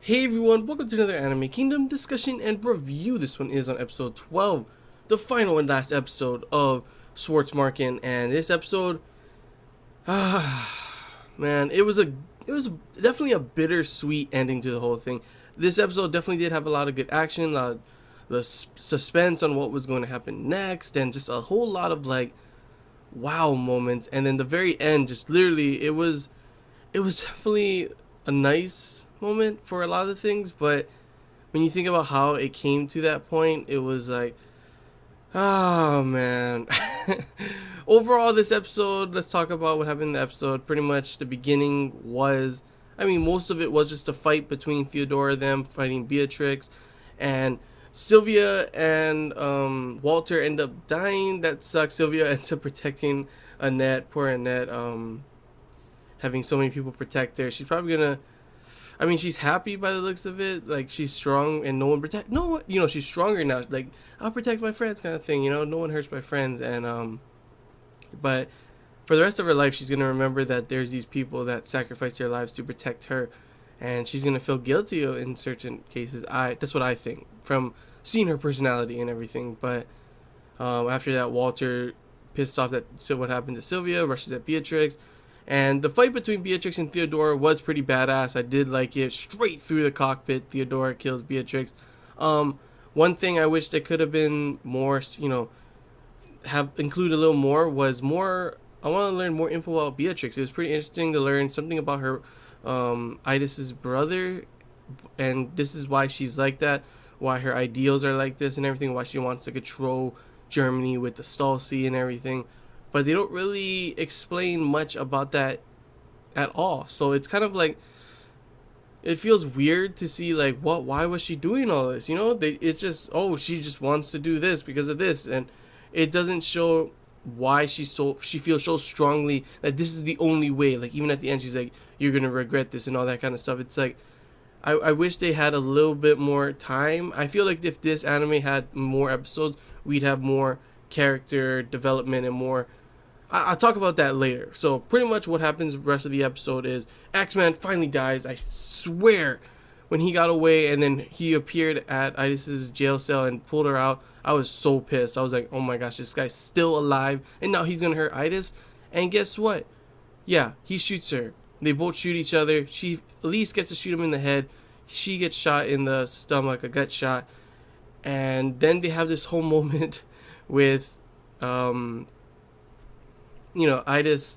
Hey everyone, welcome to another Anime Kingdom discussion and review. This one is on episode 12, the final and last episode of Schwarzesmarken. And this episode, man, it was definitely a bittersweet ending to the whole thing. This episode definitely did have a lot of good action, a lot of suspense on what was going to happen next, and just a whole lot of like wow moments. And then the very end, just literally, it was definitely a nice moment for a lot of things, but when you think about how it came to that point, it was like, oh man. Overall, this episode, let's talk about what happened in the episode. Pretty much the beginning was, I mean, most of it was just a fight between Theodora, them fighting Beatrix, and Sylvia and Walter end up dying. That sucks. Sylvia ends up protecting Annette. Poor Annette. Having so many people protect her. She's probably gonna. I mean, she's happy by the looks of it. Like she's strong, and no one protect. No one, she's stronger now. Like I'll protect my friends, kind of thing. No one hurts my friends, and but for the rest of her life, she's gonna remember that there's these people that sacrifice their lives to protect her, and she's gonna feel guilty in certain cases. That's what I think from seeing her personality and everything. But after that, Walter, pissed off that what happened to Sylvia, rushes at Beatrix. And the fight between Beatrix and Theodora was pretty badass. I did like it. Straight through the cockpit, Theodora kills Beatrix. One thing I wish that could have been more, have included a little more was more. I want to learn more info about Beatrix. It was pretty interesting to learn something about her, Idis's brother, and this is why she's like that. Why her ideals are like this and everything. Why she wants to control Germany with the Stasi and everything, but they don't really explain much about that at all. So it's kind of like it feels weird to see like why was she doing all this? It's just, oh, she just wants to do this because of this, and it doesn't show why she feels so strongly that this is the only way. Like even at the end, she's like, "You're gonna regret this" and all that kind of stuff. It's like I wish they had a little bit more time. I feel like if this anime had more episodes, we'd have more character development and more. I'll talk about that later. So pretty much what happens the rest of the episode is Axeman finally dies. I swear, when he got away and then he appeared at Idis's jail cell and pulled her out, I was so pissed. I was like, oh my gosh, this guy's still alive, and now he's gonna hurt Idis. And guess what? Yeah, he shoots her. They both shoot each other. She at least gets to shoot him in the head. She gets shot in the stomach, a gut shot. And then they have this whole moment with Idis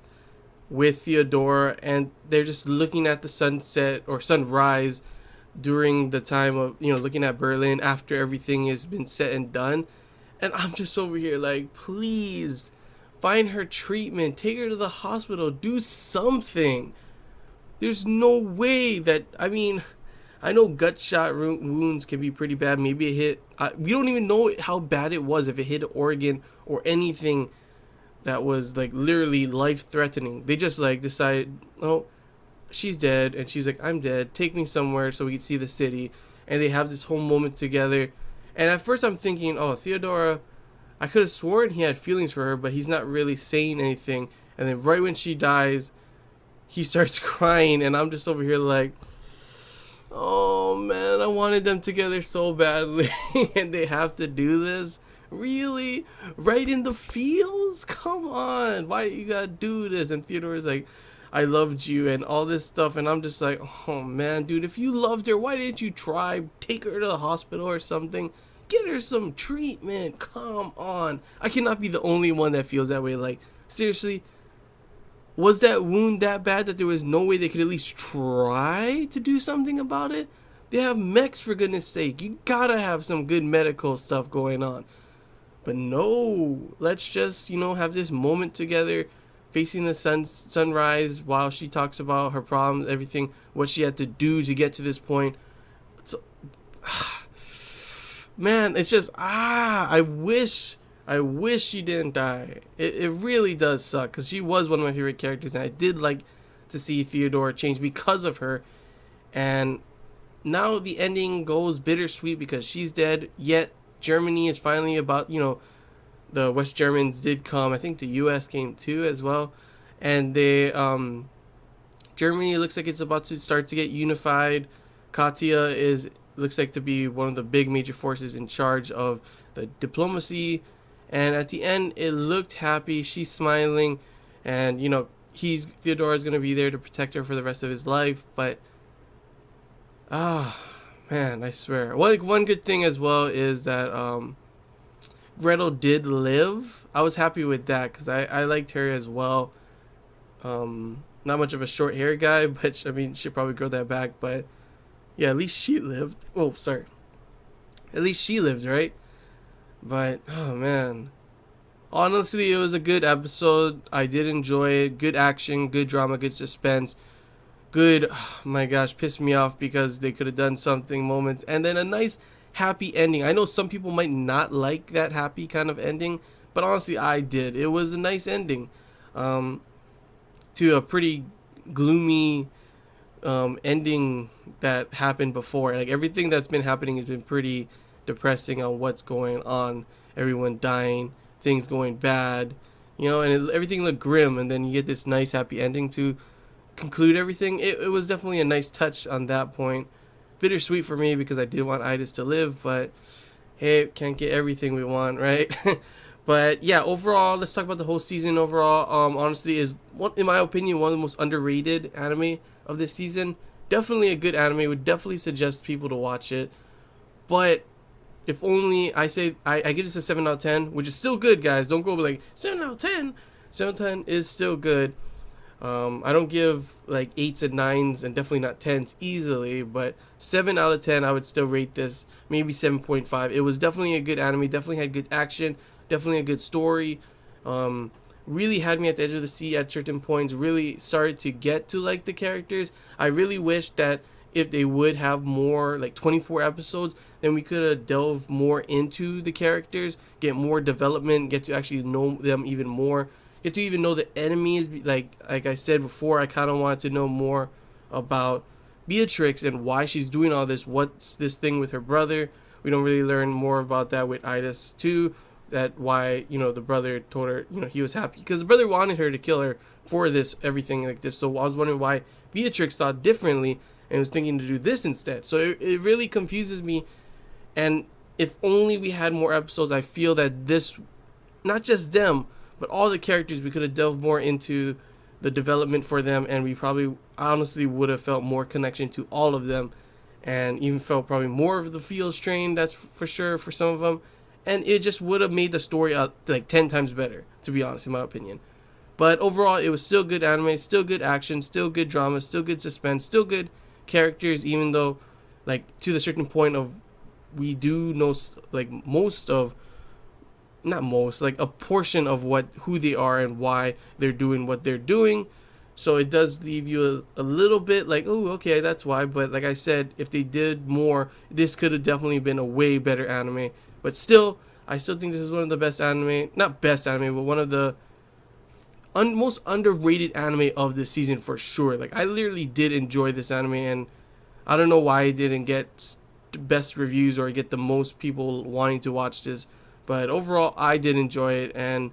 with Theodora, and they're just looking at the sunset or sunrise during the time of, looking at Berlin after everything has been said and done. And I'm just over here like, please find her treatment, take her to the hospital, do something. There's no way that, I mean, I know gut shot wounds can be pretty bad. Maybe it hit, we don't even know how bad it was, if it hit an organ or anything that was like literally life threatening. They just like decide, oh, she's dead, and she's like, I'm dead, take me somewhere so we can see the city. And they have this whole moment together. And at first I'm thinking, oh, Theodora, I could have sworn he had feelings for her, but he's not really saying anything. And then right when she dies, he starts crying, and I'm just over here like, oh man, I wanted them together so badly. And they have to do this. Really? Right in the fields? Come on. Why you gotta do this? And Theodore's like, I loved you and all this stuff. And I'm just like, oh man, dude, if you loved her, why didn't you try? Take her to the hospital or something. Get her some treatment. Come on. I cannot be the only one that feels that way. Like, seriously, was that wound that bad that there was no way they could at least try to do something about it? They have mechs, for goodness sake. You gotta have some good medical stuff going on. But no, let's just, have this moment together, facing the sunrise while she talks about her problems, everything, what she had to do to get to this point. So, man, it's just, I wish she didn't die. It really does suck, because she was one of my favorite characters, and I did like to see Theodora change because of her. And now the ending goes bittersweet because she's dead, yet Germany is finally about, the West Germans did come. I think the US came too as well. And they, Germany looks like it's about to start to get unified. Katya is looks like to be one of the big major forces in charge of the diplomacy, and at the end it looked happy. She's smiling, and Theodora's gonna be there to protect her for the rest of his life. But ah, man, I swear. One good thing as well is that Gretel did live. I was happy with that because I liked her as well. Not much of a short hair guy, but I mean, she'll probably grow that back. But yeah, at least she lived. Oh, sorry. At least she lives, right? But oh man, honestly, it was a good episode. I did enjoy it. Good action, good drama, good suspense. Good. Oh my gosh, pissed me off because they could have done something moments, and then a nice happy ending. I know some people might not like that happy kind of ending, but honestly, I did. It was a nice ending. Um, to a pretty gloomy ending that happened before. Like everything that's been happening has been pretty depressing on what's going on. Everyone dying, things going bad, and everything looked grim. And then you get this nice happy ending to conclude everything. It was definitely a nice touch on that point. Bittersweet for me because I did want Idas to live, but hey, can't get everything we want, right? But yeah, overall, let's talk about the whole season. Overall, honestly, is one, in my opinion, one of the most underrated anime of this season. Definitely a good anime. Would definitely suggest people to watch it. But if only I give this a 7 out of 10, which is still good, guys. Don't go like 7 out of 10. 7 out of 10 is still good. I don't give like 8s and 9s and definitely not 10s easily, but 7 out of 10 I would still rate this, maybe 7.5. It was definitely a good anime, definitely had good action, definitely a good story. Really had me at the edge of the seat at certain points, really started to get to like the characters. I really wish that if they would have more, like 24 episodes, then we could have delved more into the characters, get more development, get to actually know them even more, get to even know the enemies. Like I said before, I kind of wanted to know more about Beatrix and why she's doing all this. What's this thing with her brother? We don't really learn more about that with Idas too. That why the brother told her he was happy because the brother wanted her to kill her for this everything like this. So I was wondering why Beatrix thought differently and was thinking to do this instead. So it really confuses me. And if only we had more episodes, I feel that this, not just them, but all the characters, we could have delved more into the development for them, and we probably honestly would have felt more connection to all of them, and even felt probably more of the feel strain. That's for sure for some of them, and it just would have made the story like 10 times better, to be honest, in my opinion. But overall, it was still good anime, still good action, still good drama, still good suspense, still good characters. Even though, like to the certain point of, we do know like most of, not most, like a portion of who they are and why they're doing what they're doing. So it does leave you a little bit like, oh, okay, that's why. But like I said, if they did more, this could have definitely been a way better anime. But still, I still think this is one of the best anime, not best anime, but one of the most underrated anime of this season for sure. Like I literally did enjoy this anime, and I don't know why it didn't get the best reviews or get the most people wanting to watch this. But overall, I did enjoy it, and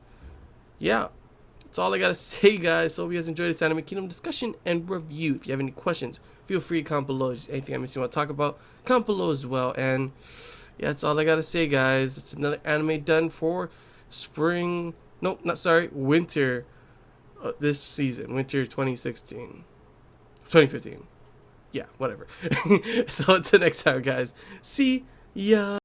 yeah, that's all I gotta say, guys. So hope you guys enjoyed this Anime Kingdom discussion and review. If you have any questions, feel free to comment below. Just anything I missed you want to talk about, comment below as well. And yeah, that's all I gotta say, guys. It's another anime done for spring. Nope, not sorry, winter. This season, winter 2016, 2015. Yeah, whatever. So until next time, guys. See ya.